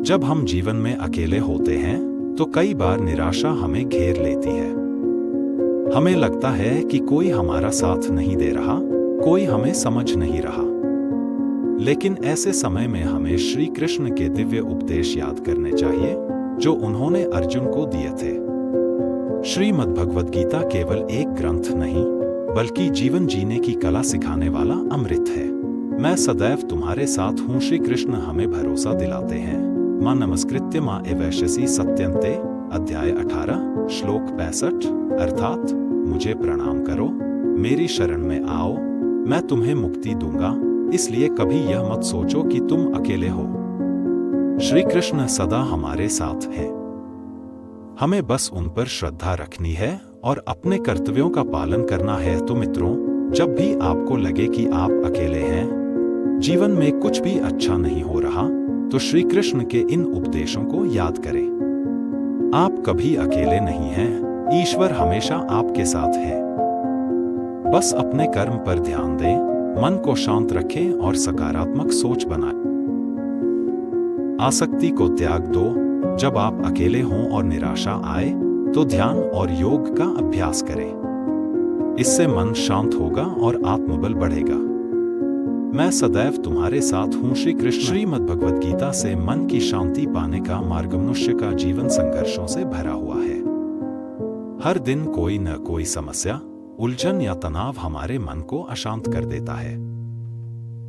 जब हम जीवन में अकेले होते हैं तो कई बार निराशा हमें घेर लेती है। हमें लगता है कि कोई हमारा साथ नहीं दे रहा, कोई हमें समझ नहीं रहा। लेकिन ऐसे समय में हमें श्री कृष्ण के दिव्य उपदेश याद करने चाहिए जो उन्होंने अर्जुन को दिए थे। श्रीमद् भगवद गीता केवल एक ग्रंथ नहीं बल्कि जीवन जीने की कला सिखाने वाला अमृत है। मैं सदैव तुम्हारे साथ हूँ, श्री कृष्ण हमें भरोसा दिलाते हैं। मां नमस्कृत्य मां एवैश्यसी सत्यन्ते, अध्याय 18 श्लोक 65, अर्थात मुझे प्रणाम करो, मेरी शरण में आओ, मैं तुम्हें मुक्ति दूंगा। इसलिए कभी यह मत सोचो कि तुम अकेले हो। श्री कृष्ण सदा हमारे साथ हैं। हमें बस उन पर श्रद्धा रखनी है और अपने कर्तव्यों का पालन करना है। तो मित्रों, जब भी आपको लगे कि आप अकेले हैं, जीवन में कुछ भी अच्छा नहीं हो रहा, तो श्री कृष्ण के इन उपदेशों को याद करें। आप कभी अकेले नहीं हैं, ईश्वर हमेशा आपके साथ है। बस अपने कर्म पर ध्यान दें, मन को शांत रखें और सकारात्मक सोच बनाएं। आसक्ति को त्याग दो। जब आप अकेले हों और निराशा आए तो ध्यान और योग का अभ्यास करें। इससे मन शांत होगा और आत्मबल बढ़ेगा। मैं सदैव तुम्हारे साथ हूँ, श्री कृष्ण। श्रीमद् भगवद गीता से मन की शांति पाने का मार्ग। मनुष्य का जीवन संघर्षों से भरा हुआ है। हर दिन कोई न कोई समस्या, उलझन या तनाव हमारे मन को अशांत कर देता है।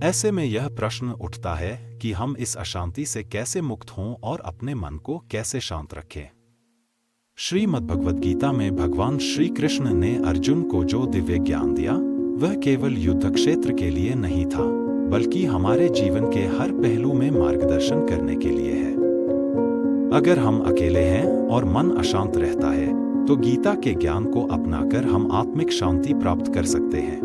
ऐसे में यह प्रश्न उठता है कि हम इस अशांति से कैसे मुक्त हों और अपने मन को कैसे शांत रखें। श्रीमद् भगवद गीता में भगवान श्री कृष्ण ने अर्जुन को जो दिव्य ज्ञान दिया, वह केवल युद्ध क्षेत्र के लिए नहीं था, बल्कि हमारे जीवन के हर पहलू में मार्गदर्शन करने के लिए है। अगर हम अकेले हैं और मन अशांत रहता है, तो गीता के ज्ञान को अपनाकर हम आत्मिक शांति प्राप्त कर सकते हैं।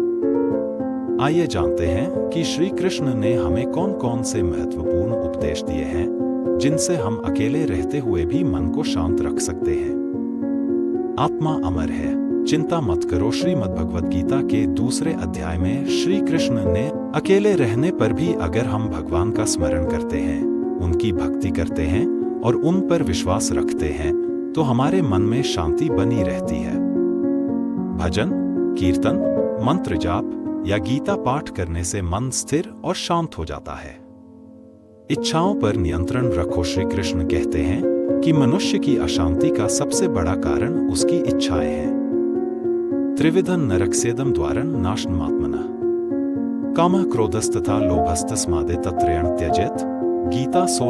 आइए जानते हैं कि श्री कृष्ण ने हमें कौन कौन से महत्वपूर्ण उपदेश दिए हैं, जिनसे हम अकेले रहते हुए भी मन को शांत रख सकते हैं। आत्मा अमर है, चिंता मत करो। श्रीमद् भगवद गीता के दूसरे अध्याय में श्री कृष्ण ने अकेले रहने पर भी अगर हम भगवान का स्मरण करते हैं, उनकी भक्ति करते हैं और उन पर विश्वास रखते हैं, तो हमारे मन में शांति बनी रहती है। भजन, कीर्तन, मंत्र जाप या गीता पाठ करने से मन स्थिर और शांत हो जाता है। इच्छाओं पर नियंत्रण रखो। श्री कृष्ण कहते हैं कि मनुष्य की अशांति का सबसे बड़ा कारण उसकी इच्छाएं हैं। त्रिविधं नरकस्येदं द्वारं नाशनमात्मनः, कामः क्रोधस्तथा लोभस्तस्मादेतत्त्रयं त्यजेत्। गीता